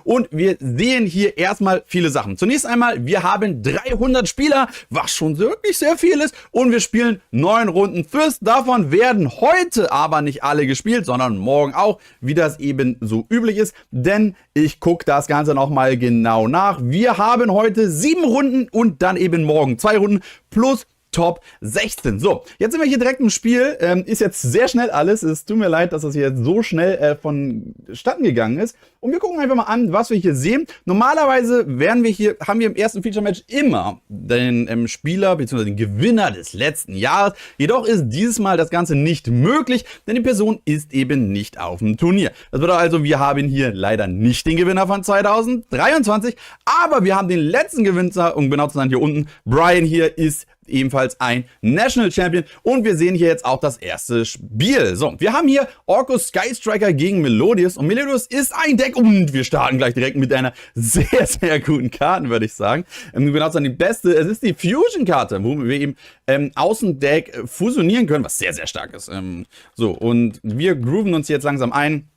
und wir sehen hier erstmal viele Sachen. Zunächst einmal, wir haben 300 Spieler, was schon wirklich sehr viel ist, und wir spielen 9 Runden Fürst. Davon werden heute aber nicht alle gespielt, sondern morgen auch, wie das eben so üblich ist, denn ich gucke das Ganze nochmal genau nach. Wir haben heute 7 Runden und dann eben morgen 2 Runden plus Top 16. So, jetzt sind wir hier direkt im Spiel. Ist jetzt sehr schnell alles. Es tut mir leid, dass das hier jetzt so schnell vonstatten gegangen ist. Und wir gucken einfach mal an, was wir hier sehen. Normalerweise haben wir im ersten Feature-Match immer den Spieler bzw. den Gewinner des letzten Jahres. Jedoch ist dieses Mal das Ganze nicht möglich, denn die Person ist eben nicht auf dem Turnier. Das bedeutet also, wir haben hier leider nicht den Gewinner von 2023, aber wir haben den letzten Gewinner, um genau zu sein, hier unten. Brian hier ist ebenfalls ein National Champion und wir sehen hier jetzt auch das erste Spiel. So, wir haben hier Orcust Sky Striker gegen Melodious und Melodious ist ein Deck und wir starten gleich direkt mit einer sehr, sehr guten Karte, würde ich sagen. Genau die beste, es ist die Fusion-Karte, wo wir eben Außendeck fusionieren können, was sehr, sehr stark ist. So, und wir grooven uns jetzt langsam ein.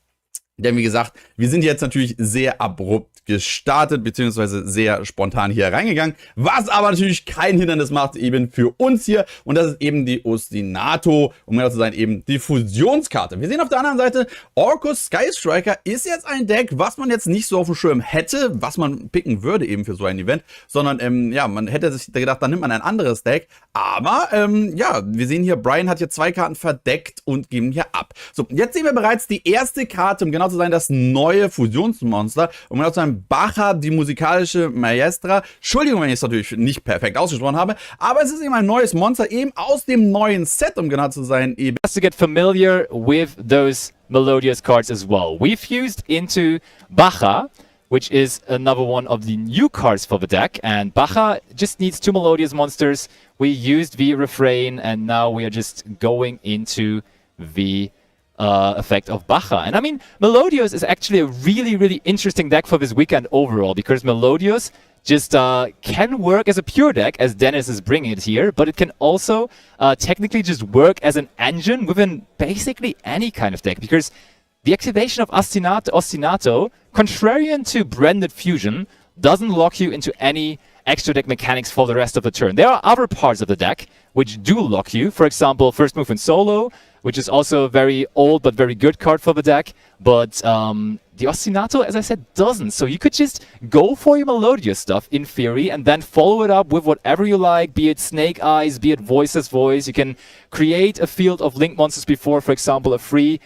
Denn wie gesagt, wir sind jetzt natürlich sehr abrupt gestartet, beziehungsweise sehr spontan hier reingegangen, was aber natürlich kein Hindernis macht eben für uns hier. Und das ist eben die Ostinato, um genau zu sein, eben die Fusionskarte. Wir sehen auf der anderen Seite, Orcust Sky Striker ist jetzt ein Deck, was man jetzt nicht so auf dem Schirm hätte, was man picken würde eben für so ein Event, sondern ja, man hätte sich gedacht, dann nimmt man ein anderes Deck. Aber ja, wir sehen hier, Brian hat hier 2 Karten verdeckt und geben hier ab. So, jetzt sehen wir bereits die erste Karte, um genau zu sein, das neue Fusionsmonster. Um genau zu sein, Bacha, die musikalische Maestra. Entschuldigung, wenn ich es natürlich nicht perfekt ausgesprochen habe, aber es ist eben ein neues Monster, eben aus dem neuen Set, um genau zu sein. Eben. Just to get familiar with those Melodious cards as well. We fused into Bacha, which is another one of the new cards for the deck, and Bacha just needs 2 Melodious monsters. We used the refrain, and now we are just going into the effect of Bacha. And I mean, Melodious is actually a really, really interesting deck for this weekend overall, because Melodious just can work as a pure deck, as Dennis is bringing it here, but it can also technically just work as an engine within basically any kind of deck, because the activation of Ostinato, contrarian to Branded Fusion, doesn't lock you into any extra deck mechanics for the rest of the turn. There are other parts of the deck which do lock you. For example, First Move in Solo, which is also a very old but very good card for the deck. But the Ostinato, as I said, doesn't. So you could just go for your Melodious stuff in theory and then follow it up with whatever you like, be it Snake Eyes, be it Voiceless Voice. You can create a field of Link monsters before, for example, a free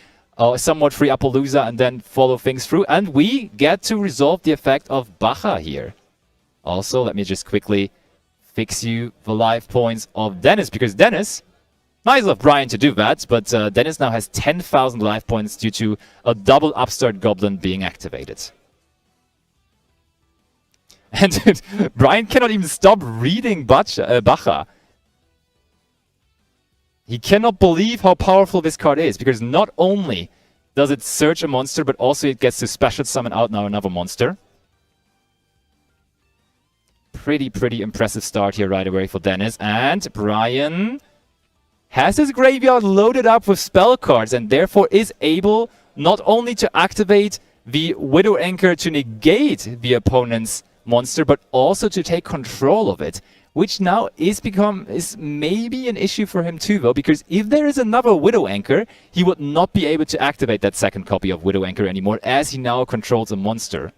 somewhat free Appaloosa, and then follow things through. And we get to resolve the effect of Bacha here. Also, let me just quickly fix you the life points of Dennis, because Dennis, nice of Brian to do that, but Dennis now has 10,000 life points due to a double Upstart Goblin being activated. And Brian cannot even stop reading Bacha. He cannot believe how powerful this card is, because not only does it search a monster, but also it gets to special summon out now another monster. Pretty impressive start here right away for Dennis. And Brian has his graveyard loaded up with spell cards, and therefore is able not only to activate the Widow Anchor to negate the opponent's monster, but also to take control of it. Which now is maybe an issue for him too, though, because if there is another Widow Anchor, he would not be able to activate that second copy of Widow Anchor anymore, as he now controls a monster.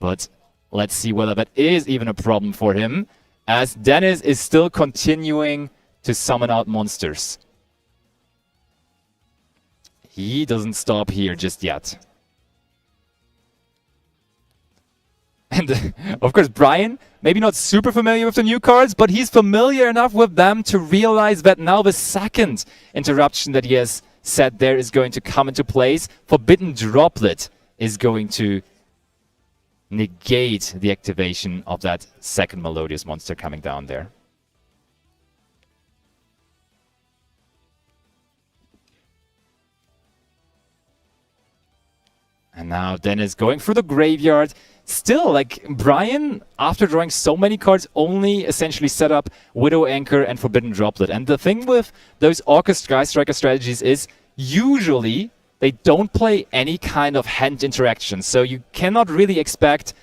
But let's see whether that is even a problem for him, as Dennis is still continuing to summon out monsters. He doesn't stop here just yet. And of course, Brian, maybe not super familiar with the new cards, but he's familiar enough with them to realize that now the second interruption that he has set there is going to come into place. Forbidden Droplet is going to negate the activation of that second Melodious monster coming down there. And now Dennis going through the graveyard. Still, like, Brian, after drawing so many cards, only essentially set up Widow Anchor and Forbidden Droplet. And the thing with those Orcust Sky Striker strategies is, usually, they don't play any kind of hand interaction. So you cannot really expect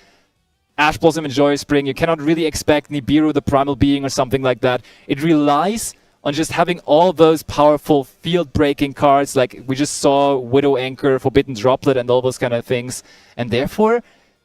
Ash Blossom and Joyous Spring. You cannot really expect Nibiru, the Primal Being, or something like that. It relies on just having all those powerful field-breaking cards, like we just saw Widow Anchor, Forbidden Droplet, and all those kind of things. And therefore,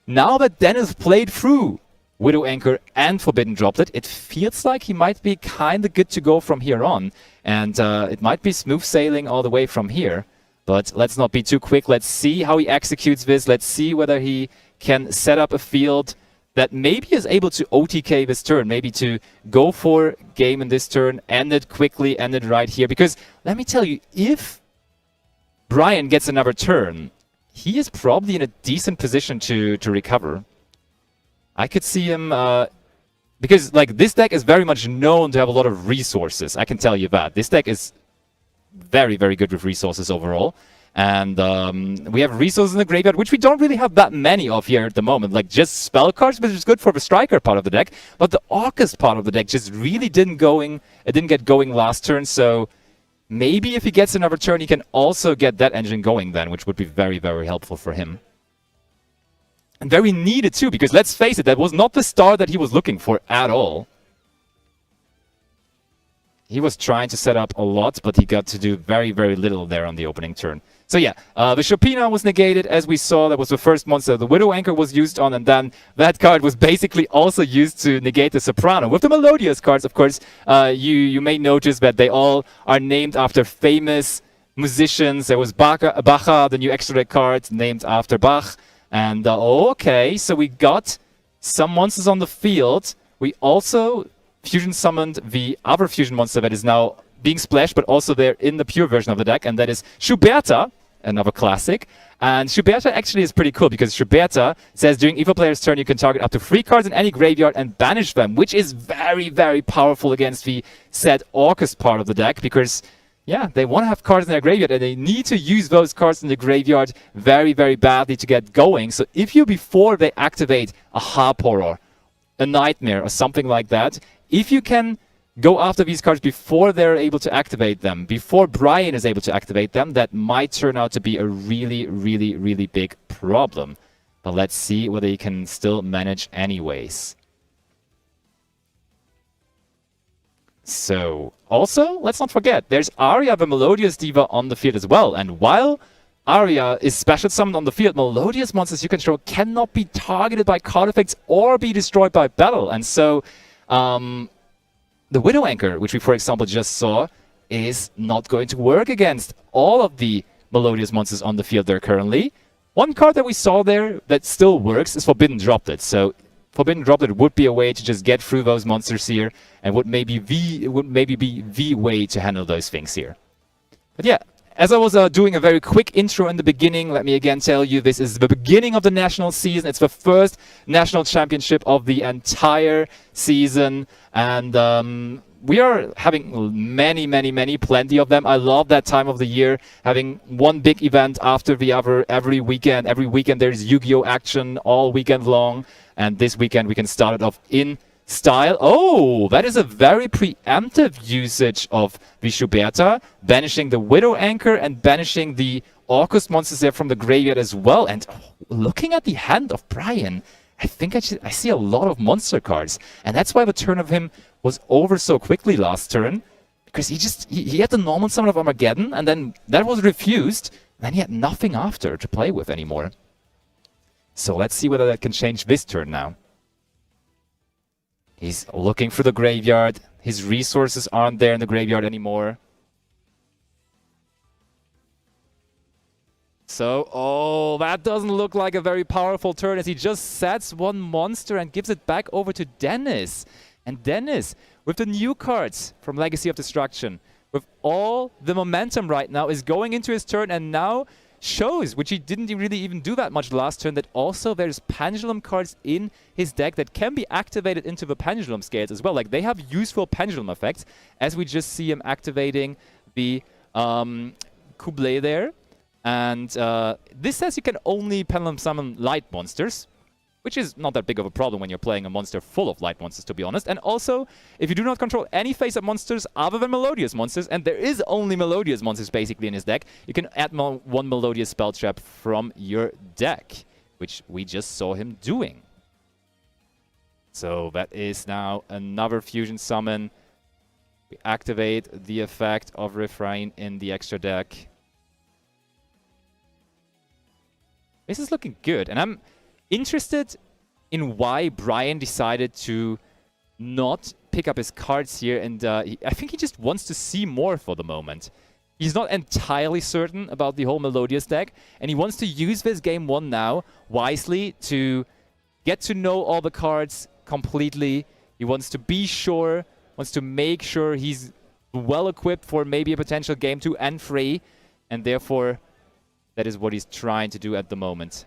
now that Dennis played through Widow Anchor and Forbidden Droplet, it feels like he might be kind of good to go from here on. And it might be smooth sailing all the way from here. But let's not be too quick. Let's see how he executes this. Let's see whether he can set up a field that maybe is able to OTK this turn, maybe to go for game in this turn, end it quickly, end it right here. Because let me tell you, if Brian gets another turn, he is probably in a decent position to recover. I could see him, because like this deck is very much known to have a lot of resources. I can tell you that. This deck is very, very good with resources overall. And we have resources in the graveyard, which we don't really have that many of here at the moment. Like just spell cards, which is good for the striker part of the deck. But the Orcust part of the deck just really didn't get going last turn. So maybe if he gets another turn, he can also get that engine going then, which would be very, very helpful for him. And very needed too, because let's face it, that was not the start that he was looking for at all. He was trying to set up a lot, but he got to do very, very little there on the opening turn. So yeah, the Chopina was negated, as we saw. That was the first monster the Widow Anchor was used on, and then that card was basically also used to negate the Soprano. With the Melodious cards, of course, you may notice that they all are named after famous musicians. There was Bacha, the new extra deck card, named after Bach. And okay, so we got some monsters on the field. We also fusion summoned the other fusion monster that is now being splashed, but also there in the pure version of the deck, and that is Schuberta, another classic. And Schuberta actually is pretty cool, because Schuberta says during either player's turn you can target up to 3 cards in any graveyard and banish them, which is very, very powerful against the said Orcust part of the deck, because yeah, they want to have cards in their graveyard, and they need to use those cards in the graveyard very, very badly to get going. So if you, before they activate a Harp Horror, a Nightmare, or something like that, if you can go after these cards before they're able to activate them, before Brian is able to activate them, that might turn out to be a really, really, really big problem. But let's see whether you can still manage anyways. So, also, let's not forget, there's Arya, the Melodious Diva, on the field as well. And while Arya is special summoned on the field, Melodious monsters you control cannot be targeted by card effects or be destroyed by battle. And so, the Widow Anchor, which we, for example, just saw, is not going to work against all of the Melodious monsters on the field there currently. One card that we saw there that still works is Forbidden Droplet. So Forbidden Droplet would be a way to just get through those monsters here, and would maybe be the way to handle those things here. But yeah, as I was doing a very quick intro in the beginning, let me again tell you, this is the beginning of the national season. It's the first national championship of the entire season. And we are having plenty of them. I love that time of the year, having one big event after the other every weekend. Every weekend there's Yu-Gi-Oh! Action all weekend long. And this weekend we can start it off in style. Oh, that is a very preemptive usage of the Schuberta, banishing the Widow Anchor and banishing the Orcust monsters there from the graveyard as well. And looking at the hand of Brian, I think I see a lot of monster cards. And that's why the turn of him was over so quickly last turn, because he had the normal summon of Armageddon, and then that was refused, and then he had nothing after to play with anymore. So let's see whether that can change this turn now. He's looking for the graveyard. His resources aren't there in the graveyard anymore. So, oh, that doesn't look like a very powerful turn, as he just sets one monster and gives it back over to Dennis. And Dennis, with the new cards from Legacy of Destruction, with all the momentum right now, is going into his turn and now shows, which he didn't really even do that much last turn, that also there's pendulum cards in his deck that can be activated into the pendulum scales as well. Like, they have useful pendulum effects, as we just see him activating the Kublai there. And this says you can only pendulum summon light monsters. which is not that big of a problem when you're playing a monster full of light monsters, to be honest. And also, if you do not control any face-up monsters other than Melodious monsters, and there is only Melodious monsters basically in his deck, you can add one Melodious spell trap from your deck, which we just saw him doing. So that is now another fusion summon. We activate the effect of Refrain in the extra deck. This is looking good, and I'm interested in why Brian decided to not pick up his cards here, and I think he just wants to see more for the moment. He's not entirely certain about the whole Melodious deck, and he wants to use this game 1 now wisely to get to know all the cards completely. He wants to be sure, wants to make sure he's well equipped for maybe a potential game 2 and 3, and therefore that is what he's trying to do at the moment.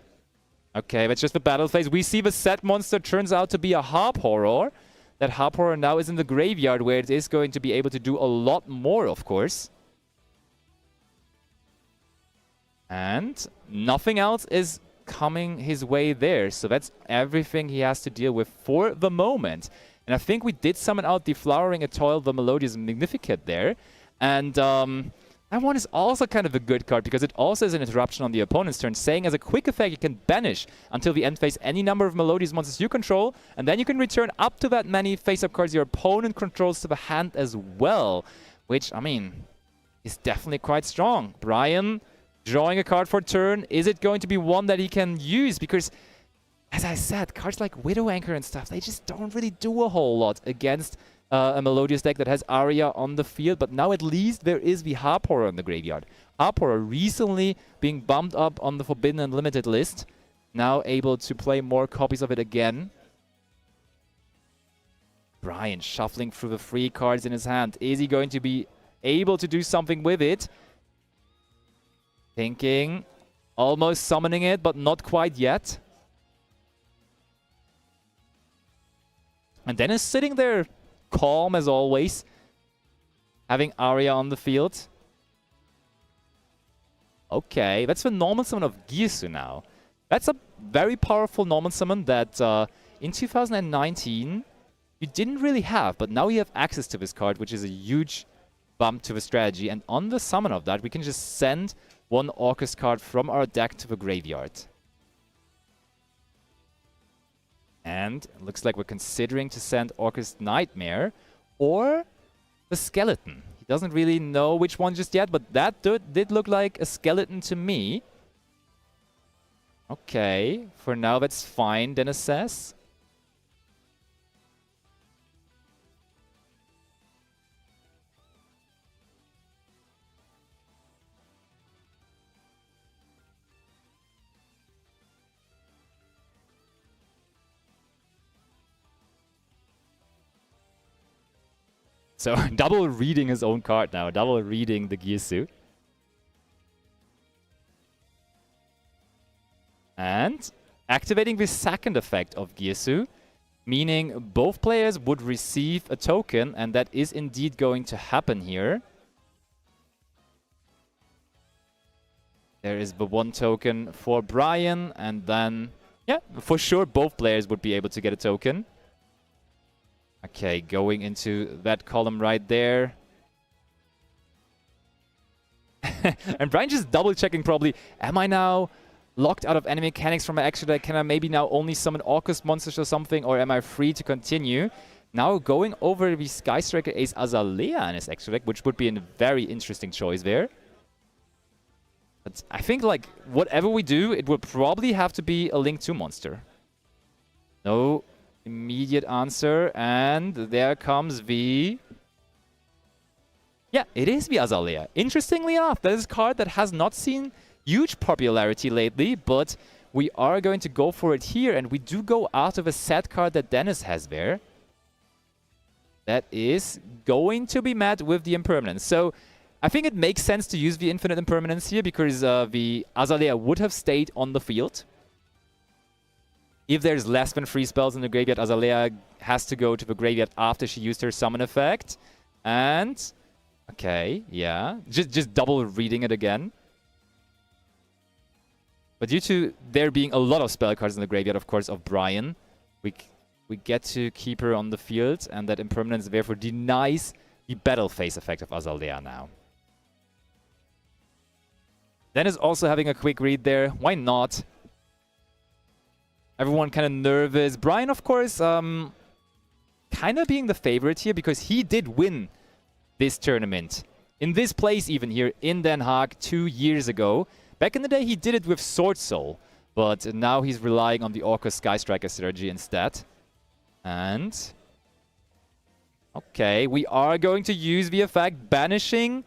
Okay, that's just the battle phase. We see the set monster turns out to be a Harp Horror. That Harp Horror now is in the graveyard, where it is going to be able to do a lot more, of course. And nothing else is coming his way there. So that's everything he has to deal with for the moment. And I think we did summon out the Flowering Atoll, the Melodious Magnificat there. And that one is also kind of a good card, because it also is an interruption on the opponent's turn, saying as a quick effect you can banish until the end phase any number of Melodious monsters you control, and then you can return up to that many face-up cards your opponent controls to the hand as well. Which, I mean, is definitely quite strong. Brian drawing a card for turn. Is it going to be one that he can use? Because, as I said, cards like Widow Anchor and stuff, they just don't really do a whole lot against a Melodious deck that has Aria on the field, but now at least there is the Harp Horror in the graveyard. Harp Horror recently being bumped up on the Forbidden and Limited list, now able to play more copies of it again. Brian shuffling through the 3 cards in his hand. Is he going to be able to do something with it? Thinking, almost summoning it, but not quite yet. And then is sitting there calm as always, having Aria on the field. Okay, that's the normal summon of Girsu now. That's a very powerful normal summon that in 2019 you didn't really have, but now you have access to this card, which is a huge bump to the strategy. And on the summon of that, we can just send one Orcust card from our deck to the graveyard. And it looks like we're considering to send Orcust Nightmare or the Skeleton. He doesn't really know which one just yet, but that did look like a Skeleton to me. Okay, for now that's fine, Dennis says. So, double reading his own card now, double reading the Girsu. And activating the second effect of Girsu, meaning both players would receive a token, and that is indeed going to happen here. There is the 1 token for Brian, and then, yeah, for sure both players would be able to get a token. Okay, going into that column right there. And Brian just double-checking probably, am I now locked out of enemy mechanics from my extra deck? Can I maybe now only summon Orcust monsters or something, or am I free to continue? Now going over the Sky Striker Ace Azalea in his extra deck, which would be a very interesting choice there. But I think, like, whatever we do, it will probably have to be a Link 2 monster. No immediate answer, and there comes the... Yeah, it is the Azalea. Interestingly enough, that is a card that has not seen huge popularity lately, but we are going to go for it here, and we do go out of a set card that Dennis has there. That is going to be met with the Impermanence. So I think it makes sense to use the Infinite Impermanence here, because the Azalea would have stayed on the field. If there's less than 3 spells in the graveyard, Azalea has to go to the graveyard after she used her summon effect. And... okay, yeah. Just double reading it again. But due to there being a lot of spell cards in the graveyard, of course, of Brian, we get to keep her on the field, and that impermanence therefore denies the battle phase effect of Azalea now. Dennis also having a quick read there. Why not? Everyone kind of nervous. Brian, of course, kind of being the favorite here because he did win this tournament. In this place even here in Den Haag 2 years ago. Back in the day, he did it with Sword Soul. But now he's relying on the Orcust Sky Striker strategy instead. And... okay, we are going to use the effect banishing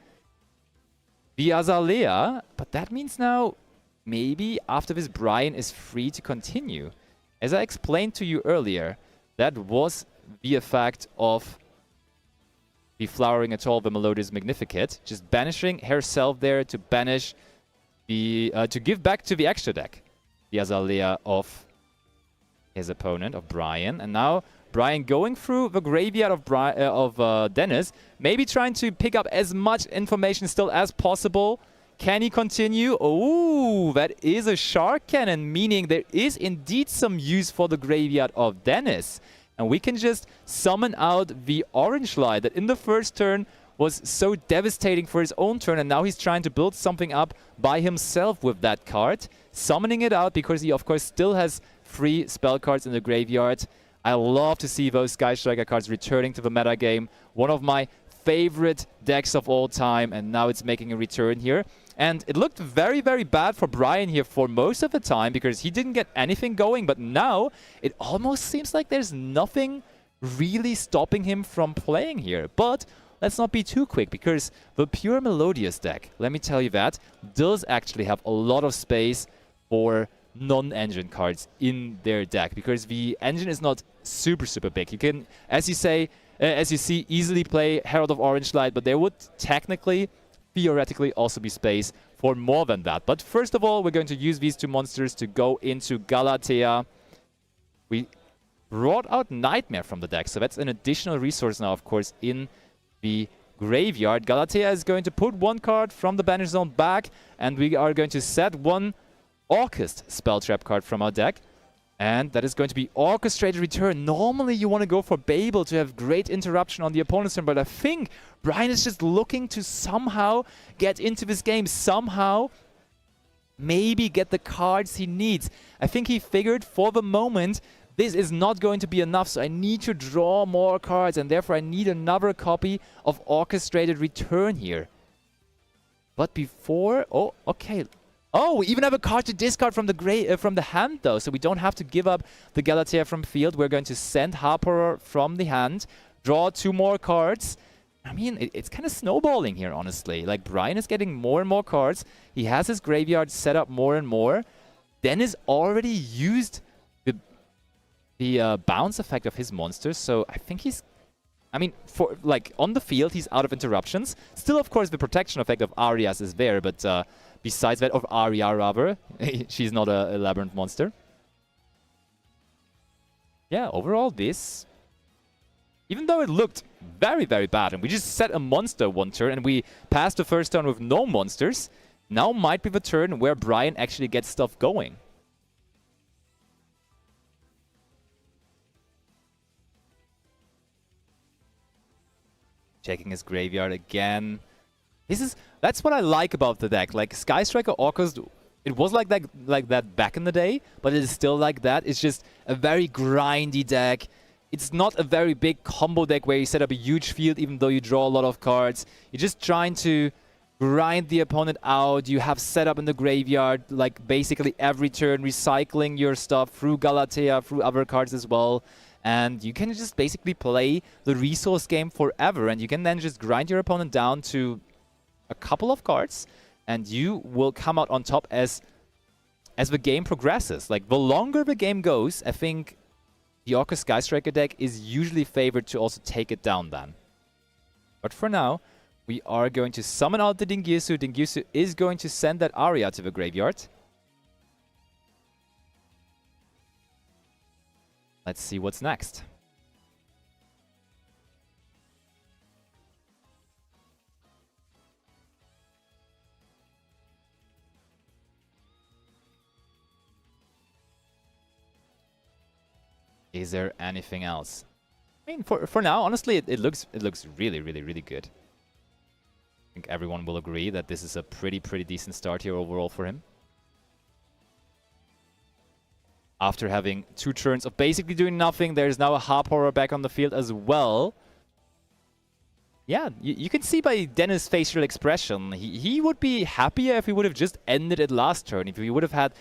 the Azalea. But that means now, maybe after this, Brian is free to continue. As I explained to you earlier, that was the effect of the Flowering Atoll, the Melodious Magnificat. Just banishing herself there to banish the... to give back to the extra deck the Azalea of his opponent, of Brian. And now Brian going through the graveyard of Dennis, maybe trying to pick up as much information still as possible. Can he continue? Oh, that is a Shark Cannon, meaning there is indeed some use for the graveyard of Dennis. And we can just summon out the Orange Light that in the first turn was so devastating for his own turn, and now he's trying to build something up by himself with that card. Summoning it out because he, of course, still has 3 spell cards in the graveyard. I love to see those Sky Striker cards returning to the meta game. One of my favorite decks of all time, and now it's making a return here. And it looked very, very bad for Brian here for most of the time because he didn't get anything going, but now it almost seems like there's nothing really stopping him from playing here. But let's not be too quick because the pure Melodious deck, let me tell you that, does actually have a lot of space for non-engine cards in their deck because the engine is not super, super big. You can, as you see, easily play Herald of Orange Light, but there would technically, theoretically, also be space for more than that. But first of all, we're going to use these 2 monsters to go into Galatea. We brought out Nightmare from the deck, so that's an additional resource now, of course, in the graveyard. Galatea is going to put 1 card from the Banish Zone back, and we are going to set 1 Orcust Spell Trap card from our deck. And that is going to be Orchestrated Return. Normally you want to go for Babel to have great interruption on the opponent's turn, but I think Brian is just looking to somehow get into this game, somehow maybe get the cards he needs. I think he figured for the moment this is not going to be enough, so I need to draw more cards, and therefore I need another copy of Orchestrated Return here. But before... oh, okay. Oh, we even have a card to discard from the hand, though, so we don't have to give up the Galatea from field. We're going to send Harper from the hand, draw 2 more cards. I mean, it's kind of snowballing here, honestly. Like, Brian is getting more and more cards. He has his graveyard set up more and more. Dennis already used the bounce effect of his monsters, so I think he's... I mean, for like on the field, he's out of interruptions. Still, of course, the protection effect of Arias is there, but besides that, of Aria rather, she's not a labyrinth monster. Yeah, overall, this, even though it looked very, very bad, and we just set a monster 1 turn, and we passed the first turn with no monsters, now might be the turn where Brian actually gets stuff going. Checking his graveyard again. That's what I like about the deck. Like Sky Striker Orcust, it was like that back in the day, but it is still like that. It's just a very grindy deck. It's not a very big combo deck where you set up a huge field even though you draw a lot of cards. You're just trying to grind the opponent out. You have set up in the graveyard like basically every turn, recycling your stuff through Galatea, through other cards as well. And you can just basically play the resource game forever, and you can then just grind your opponent down to a couple of cards, and you will come out on top as the game progresses. Like, the longer the game goes, I think the Orcust Sky Striker deck is usually favored to also take it down then. But for now, we are going to summon out the Dingirsu. Dingirsu is going to send that Aria to the graveyard. Let's see what's next. Is there anything else? I mean, for now, honestly, it looks really, really, really good. I think everyone will agree that this is a pretty decent start here overall for him. After having 2 turns of basically doing nothing, there's now a Harp Horror back on the field as well. Yeah, you can see by Dennis' facial expression, he would be happier if he would have just ended it last turn, if he would have had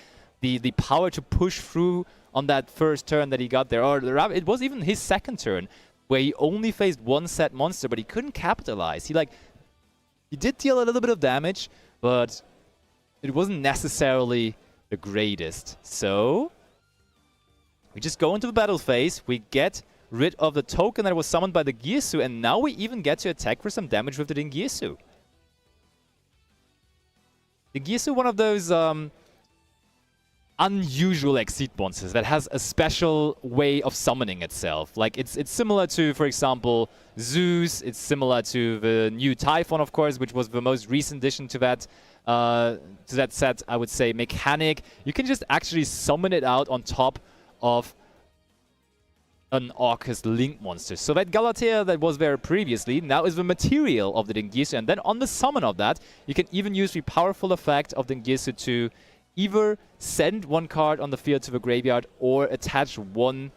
the power to push through on that first turn that he got there. Or it was even his second turn, where he only faced 1 set monster, but he couldn't capitalize. He did deal a little bit of damage, but it wasn't necessarily the greatest. So we just go into the battle phase, we get rid of the token that was summoned by the Girsu, and now we even get to attack for some damage with the Dingirsu. The Girsu, one of those unusual Exceed monsters that has a special way of summoning itself. Like, it's similar to, for example, Zeus. It's similar to the new Typhon, of course, which was the most recent addition to that set, I would say, mechanic. You can just actually summon it out on top of an Orcust Link monster. So that Galatea that was there previously now is the material of the Dingirsu, and then on the summon of that, you can even use the powerful effect of Dingirsu to either send 1 card on the field to the graveyard or attach 1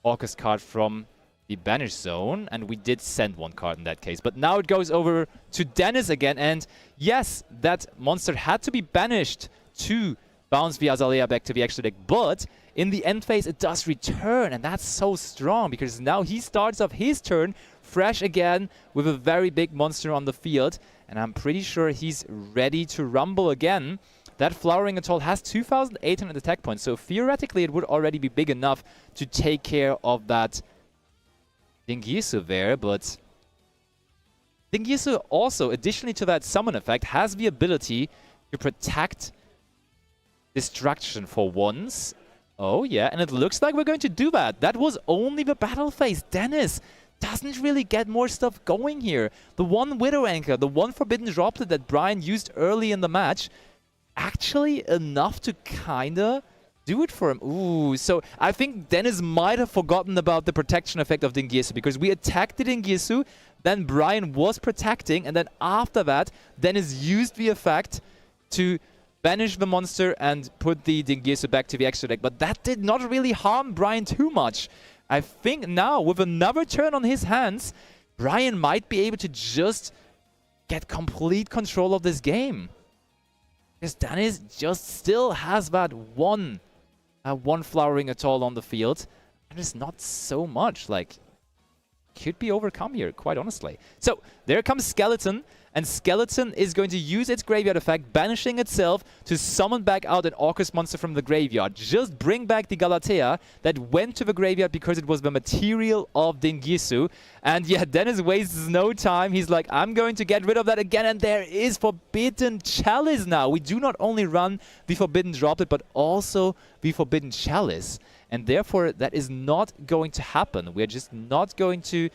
Orcust card from the banish zone, and we did send 1 card in that case. But now it goes over to Dennis again, and yes, that monster had to be banished to bounce the Azalea back to the extra deck, but in the end phase it does return, and that's so strong because now he starts off his turn fresh again with a very big monster on the field, and I'm pretty sure he's ready to rumble again. That Flowering Atoll has 2,800 attack points, so theoretically it would already be big enough to take care of that Dingirsu there, but Dingirsu also, additionally to that summon effect, has the ability to protect destruction for once. Oh yeah, and it looks like we're going to do that. That was only the battle phase. Dennis doesn't really get more stuff going here. The 1 Widow Anchor, the 1 Forbidden Droplet that Brian used early in the match, actually enough to kinda do it for him. Ooh, so I think Dennis might have forgotten about the protection effect of Dingirsu, because we attacked the Dingirsu, then Brian was protecting, and then after that, Dennis used the effect to banish the monster and put the Dingirsu back to the extra deck. But that did not really harm Brian too much. I think now, with another turn on his hands, Brian might be able to just get complete control of this game. Because Dennis just still has that one Flowering Atoll on the field. And it's not so much. Like, could be overcome here, quite honestly. So, there comes Skeleton. And Skeleton is going to use its graveyard effect, banishing itself, to summon back out an Orcust monster from the graveyard. Just bring back the Galatea that went to the graveyard because it was the material of Dingirsu. And yeah, Dennis wastes no time. He's like, I'm going to get rid of that again. And there is Forbidden Chalice now. We do not only run the Forbidden Droplet, but also the Forbidden Chalice. And therefore, that is not going to happen. We're just not going to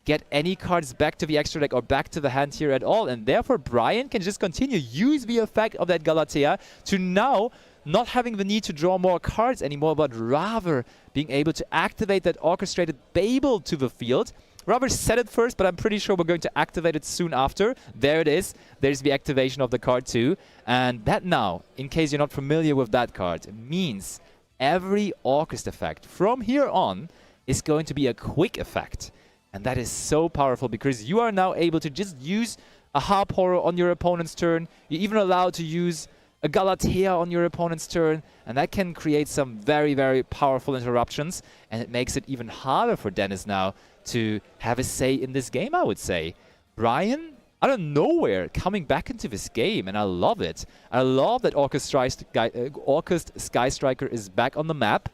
get any cards back to the extra deck or back to the hand here at all, and therefore Brian can just continue use the effect of that Galatea to now not having the need to draw more cards anymore, but rather being able to activate that orchestrated Babel to the field. Rather set it first, but I'm pretty sure we're going to activate it soon after. There it is. There's the activation of the card too, and that now, in case you're not familiar with that card, means every Orcust effect from here on is going to be a quick effect. And that is so powerful because you are now able to just use a Harp Horror on your opponent's turn. You're even allowed to use a Galatea on your opponent's turn. And that can create some very, very powerful interruptions. And it makes it even harder for Dennis now to have a say in this game, I would say. Brian, out of nowhere, coming back into this game. And I love it. I love that Orcust Sky Striker is back on the map.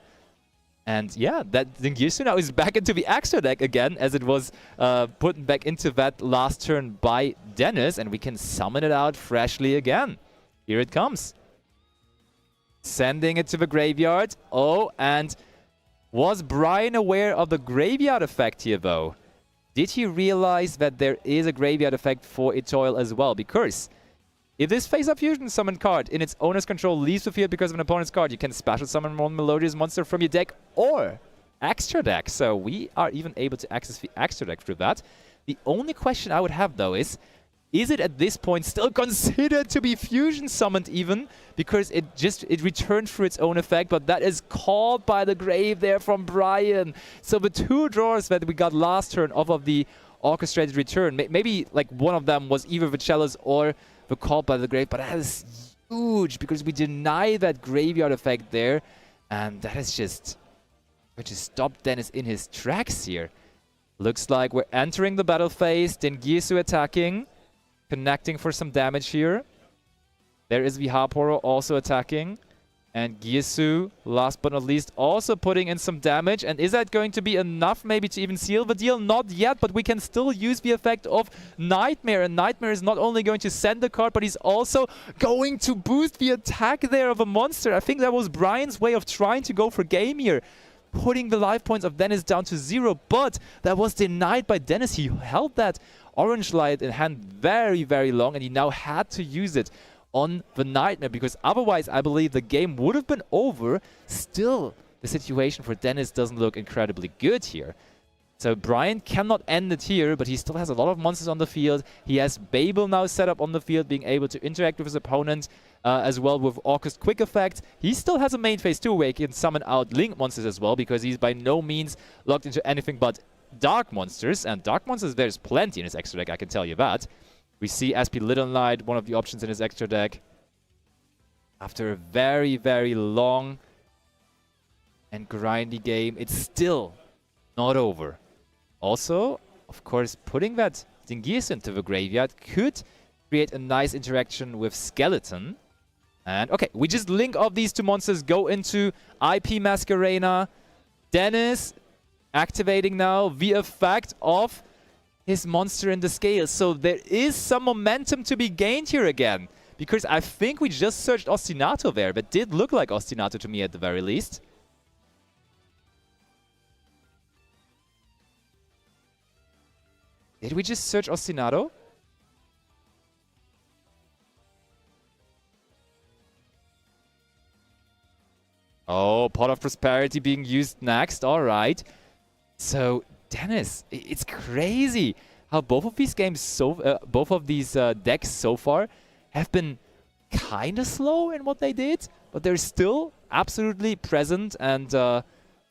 And yeah, that Dingirsu now is back into the extra deck again, as it was put back into that last turn by Dennis, and we can summon it out freshly again. Here it comes. Sending it to the graveyard. Oh, and was Brian aware of the graveyard effect here, though? Did he realize that there is a graveyard effect for Etoile as well? Because if this face-up fusion summon card in its owner's control leaves the field because of an opponent's card, you can special summon one Melodious monster from your deck, or extra deck. So we are even able to access the extra deck through that. The only question I would have, though, is it at this point still considered to be fusion summoned even? Because it returned through its own effect, but that is called by the grave there from Brian. So the 2 draws that we got last turn off of the orchestrated return, maybe like one of them was either the chalice or the called by the grave, but that is huge because we deny that graveyard effect there, and that is just stopped Dennis in his tracks here. Looks like we're entering the battle phase. Dengirsu attacking. Connecting for some damage here. There is the Harporo also attacking. And Girsu, last but not least, also putting in some damage. And is that going to be enough maybe to even seal the deal? Not yet, but we can still use the effect of Nightmare. And Nightmare is not only going to send the card, but he's also going to boost the attack there of a monster. I think that was Brian's way of trying to go for game here, putting the life points of Dennis down to 0, but that was denied by Dennis. He held that orange light in hand very, very long, and he now had to use it on the Nightmare, because otherwise I believe the game would have been over. Still, the situation for Dennis doesn't look incredibly good here. So Brian cannot end it here, but he still has a lot of monsters on the field. He has Babel now set up on the field, being able to interact with his opponent as well with Orcust Quick Effect. He still has a main phase 2 where he can summon out Link monsters as well, because he's by no means locked into anything but Dark monsters. And Dark monsters, there's plenty in his extra deck, I can tell you that. We see SP Little Knight, one of the options in his extra deck. After a very, very long and grindy game, it's still not over. Also, of course, putting that Dingirsu into the graveyard could create a nice interaction with Skeleton. And okay, we just link up these 2 monsters, go into IP Masquerena. Dennis activating now the effect of his monster in the scale. So there is some momentum to be gained here again, because I think we just searched Ostinato there, but did look like Ostinato to me at the very least. Did we just search Ostinato? Oh, Pot of Prosperity being used next. All right. So, Dennis, it's crazy how both of these games, both of these decks so far have been kind of slow in what they did, but they're still absolutely present and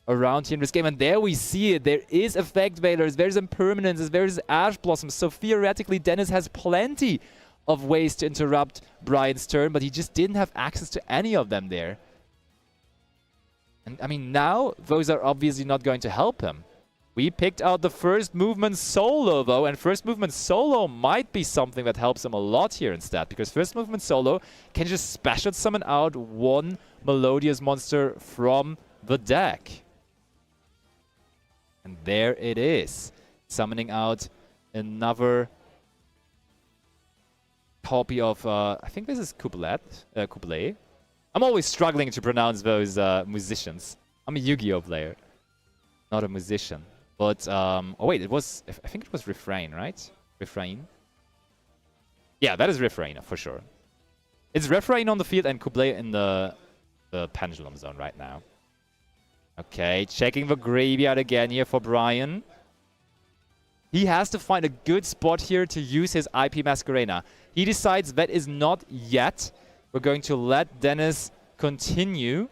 around here in this game. And there we see it. There is Effect Veilers, there's Impermanences, there's Ash Blossoms. So theoretically, Dennis has plenty of ways to interrupt Brian's turn, but he just didn't have access to any of them there. And I mean, now those are obviously not going to help him. We picked out the First Movement Solo, though, and First Movement Solo might be something that helps him a lot here instead, because First Movement Solo can just special summon out 1 Melodious monster from the deck. And there it is, summoning out another copy of, I think this is Couplet. I'm always struggling to pronounce those musicians. I'm a Yu-Gi-Oh player, not a musician. But, oh wait, I think it was Refrain, right? Refrain? Yeah, that is Refrain, for sure. It's Refrain on the field and Couplet in the Pendulum Zone right now. Okay, checking the graveyard again here for Brian. He has to find a good spot here to use his IP Masquerena. He decides that is not yet. We're going to let Dennis continue.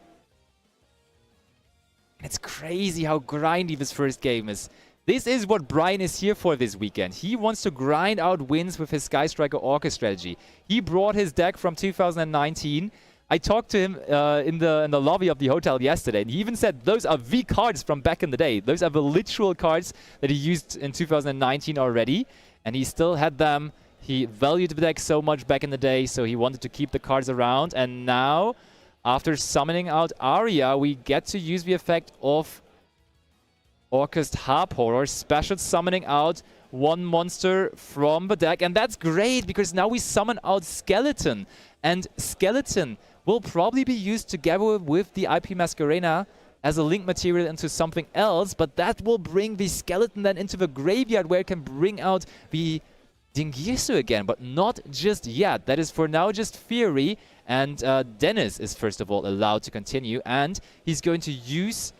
It's crazy how grindy this first game is. This is what Brian is here for this weekend. He wants to grind out wins with his Sky Striker Orcust strategy. He brought his deck from 2019. I talked to him in the lobby of the hotel yesterday, and he even said those are the cards from back in the day. Those are the literal cards that he used in 2019 already, and he still had them. He valued the deck so much back in the day, so he wanted to keep the cards around. And now, after summoning out Arya, we get to use the effect of Orcust Harp Horror, special summoning out 1 monster from the deck. And that's great, because now we summon out Skeleton. And Skeleton will probably be used together with the IP Masquerena as a link material into something else, but that will bring the Skeleton then into the graveyard, where it can bring out the Dingirsu again, but not just yet. That is for now just theory, and Dennis is first of all allowed to continue, and he's going to use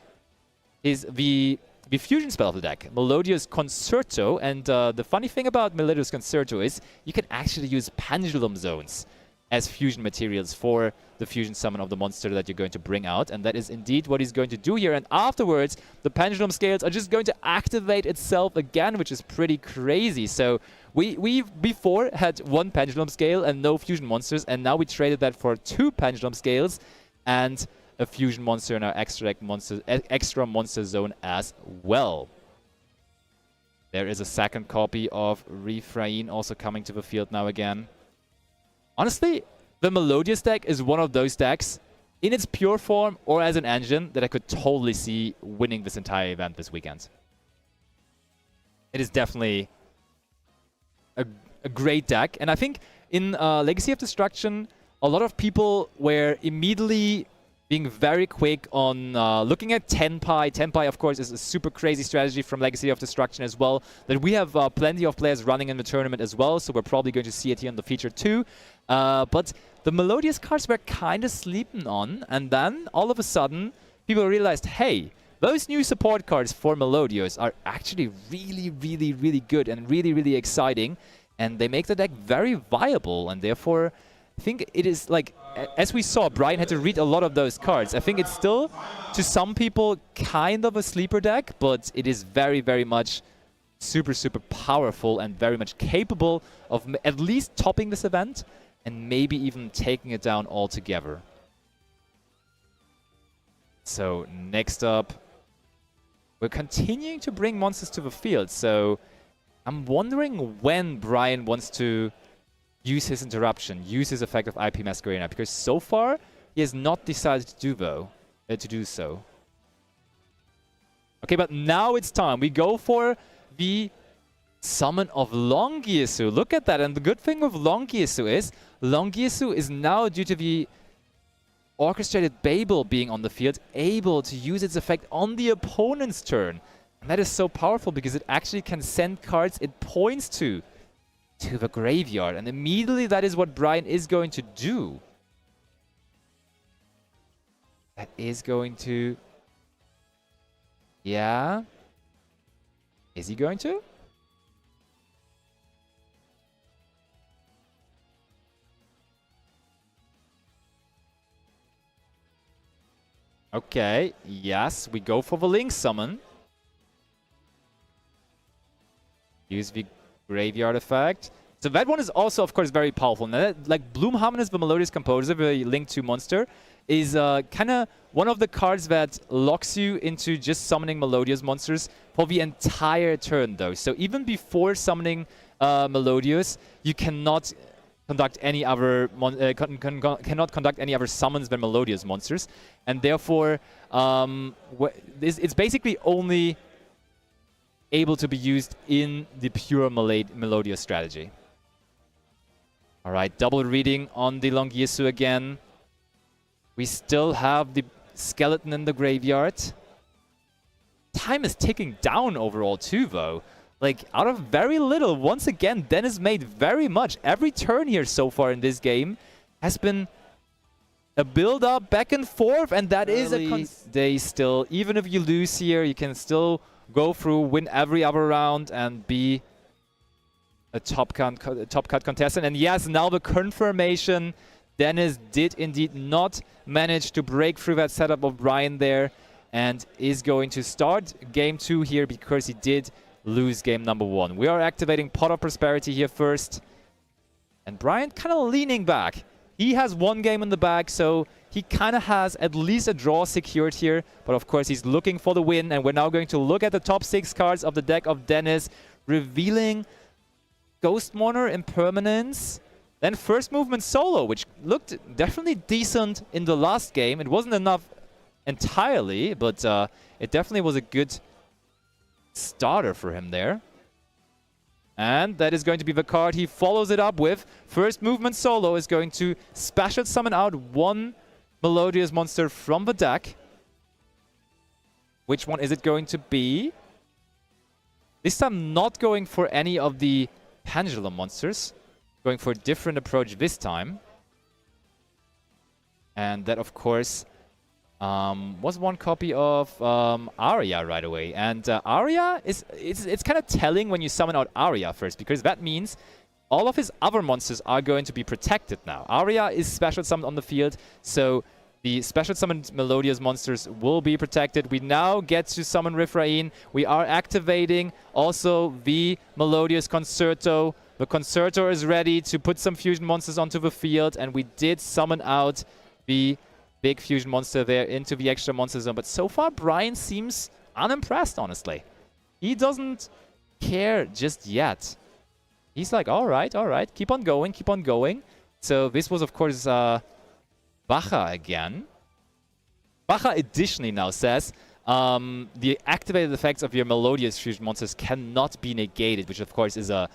is the fusion spell of the deck, Melodious Concerto. And the funny thing about Melodious Concerto is you can actually use Pendulum Zones as fusion materials for the fusion summon of the monster that you're going to bring out. And that is indeed what he's going to do here. And afterwards, the Pendulum Scales are just going to activate itself again, which is pretty crazy. So we before had 1 Pendulum Scale and no fusion monsters, and now we traded that for 2 Pendulum Scales and a fusion monster in our extra monster zone as well. There is a second copy of Refrain also coming to the field now again. Honestly, the Melodious deck is one of those decks, in its pure form or as an engine, that I could totally see winning this entire event this weekend. It is definitely a great deck. And I think in Legacy of Destruction, a lot of people were immediately being very quick on looking at Tenpai. Tenpai, of course, is a super crazy strategy from Legacy of Destruction as well, that we have plenty of players running in the tournament as well, so we're probably going to see it here in the feature too. But the Melodious cards were kind of sleeping on, and then all of a sudden, people realized, hey, those new support cards for Melodious are actually really, really, really good and really, really exciting, and they make the deck very viable, and therefore I think it is, like, as we saw, Brian had to read a lot of those cards. I think it's still, to some people, kind of a sleeper deck, but it is very, very much super, super powerful and very much capable of at least topping this event and maybe even taking it down altogether. So, next up, we're continuing to bring monsters to the field, so I'm wondering when Brian wants to use his interruption, use his effect of IP Masquerade, because so far he has not decided to do so. Okay, but now it's time. We go for the summon of Longyesu. Look at that, and the good thing with Longyesu is now, due to the Orchestrated Babel being on the field, able to use its effect on the opponent's turn. And that is so powerful because it actually can send cards it points to the graveyard, and immediately that is what Brian is going to do. That is going to... Yeah? Is he going to? Okay, yes, we go for the Link Summon. Use the Graveyard effect. So that one is also, of course, very powerful. Now, that, like, Bloom Harmonious, the Melodious Composer, the Link 2 monster, is kind of one of the cards that locks you into just summoning Melodious monsters for the entire turn, though. So even before summoning Melodious, you cannot conduct any other cannot conduct any other summons than Melodious monsters, and therefore it's basically only able to be used in the pure Melodious strategy. Alright, double reading on the Longyesu again. We still have the skeleton in the graveyard. Time is ticking down overall too, though. Like, out of very little, once again, Dennis made very much. Every turn here so far in this game has been a build-up back and forth, and that is a day still. Even if you lose here, you can still go through, win every other round, and be a top cut contestant. And yes, now the confirmation. Dennis did indeed not manage to break through that setup of Brian there, and is going to start game 2 here because he did lose game number 1. We are activating Pot of Prosperity here first. And Brian kind of leaning back. He has one game in the bag, so he kind of has at least a draw secured here. But of course, he's looking for the win. And we're now going to look at the top 6 cards of the deck of Dennis, revealing Ghost Mourner Impermanence. Then First Movement Solo, which looked definitely decent in the last game. It wasn't enough entirely, but it definitely was a good starter for him there. And that is going to be the card he follows it up with. First Movement Solo is going to special summon out one Melodious monster from the deck. Which one is it going to be? This time not going for any of the Pendulum monsters. Going for a different approach this time. And that, of course, was one copy of Aria right away. And Aria, it's kind of telling when you summon out Aria first, because that means all of his other monsters are going to be protected now. Aria is special summoned on the field, so the special summoned Melodious monsters will be protected. We now get to summon Rifrain. We are activating also the Melodious Concerto. The Concerto is ready to put some fusion monsters onto the field, and we did summon out the big fusion monster there into the extra monster zone. But so far, Brian seems unimpressed, honestly. He doesn't care just yet. He's like, all right, keep on going, keep on going. So this was, of course, Baja again. Baja additionally now says the activated effects of your Melodious fusion monsters cannot be negated, which of course is a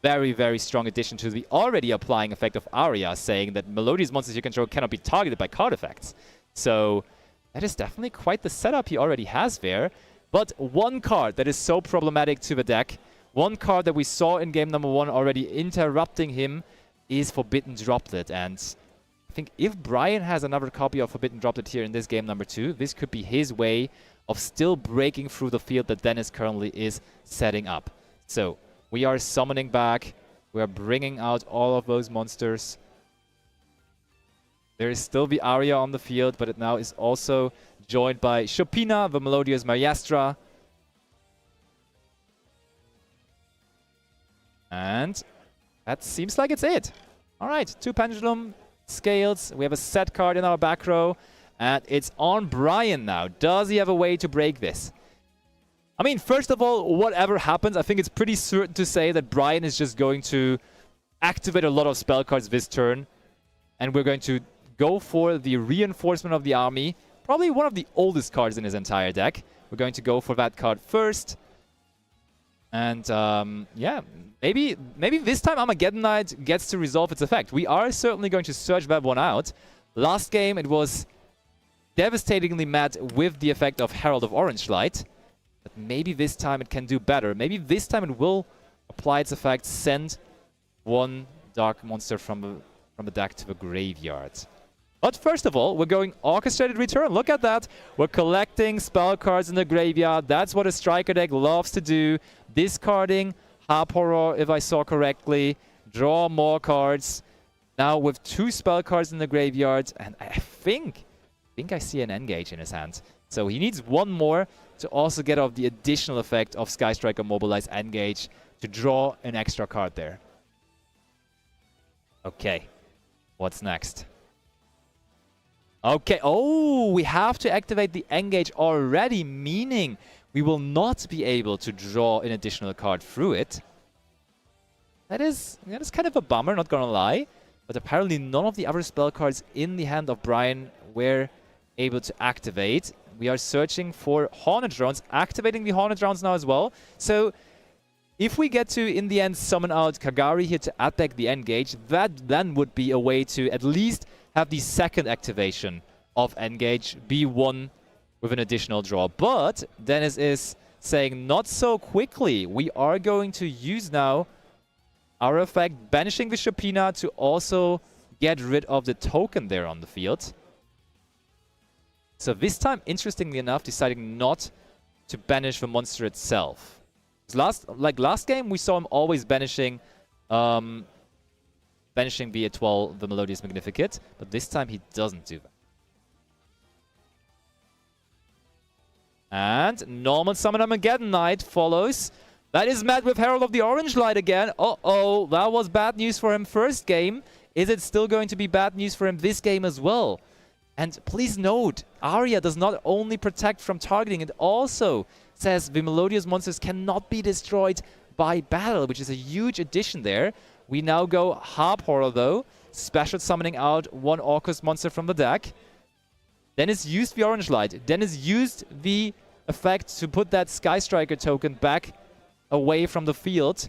very, very strong addition to the already applying effect of Aria, saying that Melodious monsters you control cannot be targeted by card effects. So that is definitely quite the setup he already has there. But one card that is so problematic to the deck, one card that we saw in game number 1 already interrupting him, is Forbidden Droplet. And I think if Brian has another copy of Forbidden Droplet here in this game number 2, this could be his way of still breaking through the field that Dennis currently is setting up. So we are summoning back. We are bringing out all of those monsters. There is still the Aria on the field, but it now is also joined by Chopina, the Melodious Maestra. And that seems like it's it. All right, 2 Pendulum Scales. We have a set card in our back row. And it's on Brian now. Does he have a way to break this? I mean, first of all, whatever happens, I think it's pretty certain to say that Brian is just going to activate a lot of spell cards this turn. And we're going to go for the Reinforcement of the Army. Probably one of the oldest cards in his entire deck. We're going to go for that card first. And yeah, maybe this time Armageddon Knight gets to resolve its effect. We are certainly going to search that one out. Last game, it was devastatingly met with the effect of Herald of Orange Light. But maybe this time it can do better. Maybe this time it will apply its effect, send one dark monster from the deck to the graveyard. But first of all, we're going Orchestrated Return. Look at that. We're collecting spell cards in the graveyard. That's what a Striker deck loves to do. Discarding Harp Horror, if I saw correctly. Draw more cards. Now with 2 spell cards in the graveyard. And I think I see an Engage in his hand. So he needs one more to also get off the additional effect of Sky Striker Mobilize Engage to draw an extra card there. Okay, what's next? Okay, oh, we have to activate the Engage already, meaning we will not be able to draw an additional card through it. That is kind of a bummer, not gonna lie. But apparently none of the other spell cards in the hand of Brian were able to activate. We are searching for Hornet Drones, activating the Hornet Drones now as well. So if we get to, in the end, summon out Kagari here to add back the Engage, that then would be a way to at least have the second activation of Engage be one with an additional draw. But Dennis is saying not so quickly. We are going to use now our effect, banishing the Chopina to also get rid of the token there on the field. So this time, interestingly enough, deciding not to banish the monster itself. Last game, we saw him always banishing the Etoile, the Melodious Magnificate, but this time he doesn't do that. And normal summon Armageddon Knight follows. That is met with Herald of the Orange Light again. Uh-oh, that was bad news for him first game. Is it still going to be bad news for him this game as well? And please note, Aria does not only protect from targeting, it also says the Melodious monsters cannot be destroyed by battle, which is a huge addition there. We now go Harp Horror though, special summoning out one Orcust monster from the deck. Dennis used the Orange Light. Dennis used the effect to put that Sky Striker token back away from the field.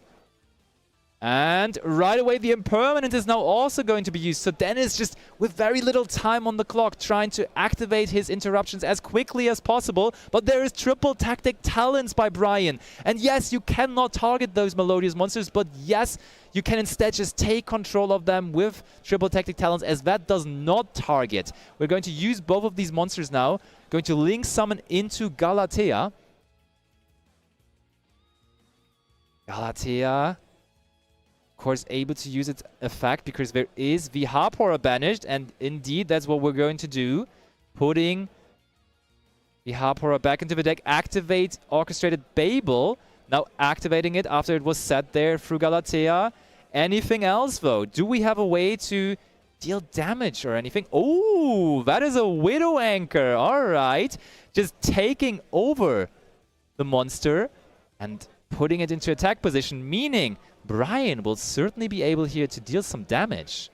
And right away, the impermanent is now also going to be used. So Dennis, just with very little time on the clock, trying to activate his interruptions as quickly as possible. But there is triple tactic talents by Brian. And yes, you cannot target those Melodious monsters, but yes, you can instead just take control of them with triple tactic talents, as that does not target. We're going to use both of these monsters now. Going to link summon into Galatea. Galatea, of course, able to use its effect because there is Vihapora banished, and indeed that's what we're going to do. Putting Vihapora back into the deck, activate Orchestrated Babel. Now activating it after it was set there through Galatea. Anything else though? Do we have a way to deal damage or anything? Oh, that is a Widow Anchor. Alright. Just taking over the monster and putting it into attack position, meaning Brian will certainly be able here to deal some damage.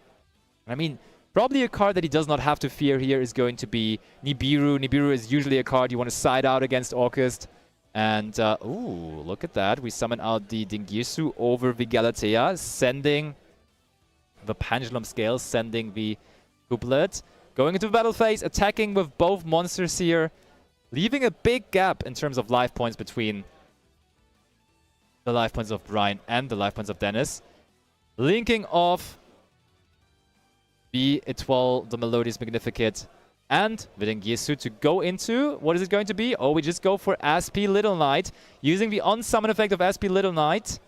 I mean, probably a card that he does not have to fear here is going to be Nibiru. Nibiru is usually a card you want to side out against Orcust. And, ooh, look at that. We summon out the Dingirsu over the Galatea, sending the Pendulum Scale, sending the Couplet. Going into the battle phase, attacking with both monsters here, leaving a big gap in terms of life points between the life points of Brian and the life points of Dennis. Linking off the Etoile, the Melodious Magnificate, and the Dingirsu to go into, what is it going to be? Oh, we just go for SP Little Knight, using the on-summon effect of SP Little Knight.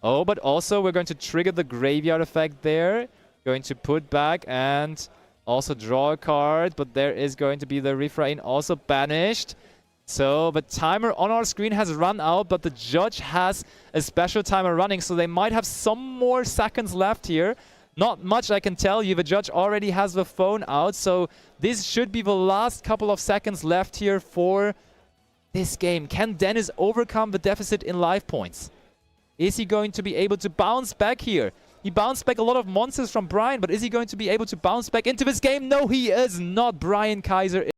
Oh, but also we're going to trigger the graveyard effect there. Going to put back and also draw a card, but there is going to be the Refrain also banished. So the timer on our screen has run out, but the judge has a special timer running, so they might have some more seconds left here. Not much, I can tell you. The judge already has the phone out, so this should be the last couple of seconds left here for this game. Can Dennis overcome the deficit in life points? Is he going to be able to bounce back here? He bounced back a lot of monsters from Brian, but is he going to be able to bounce back into this game? No, he is not. Brian Kaiser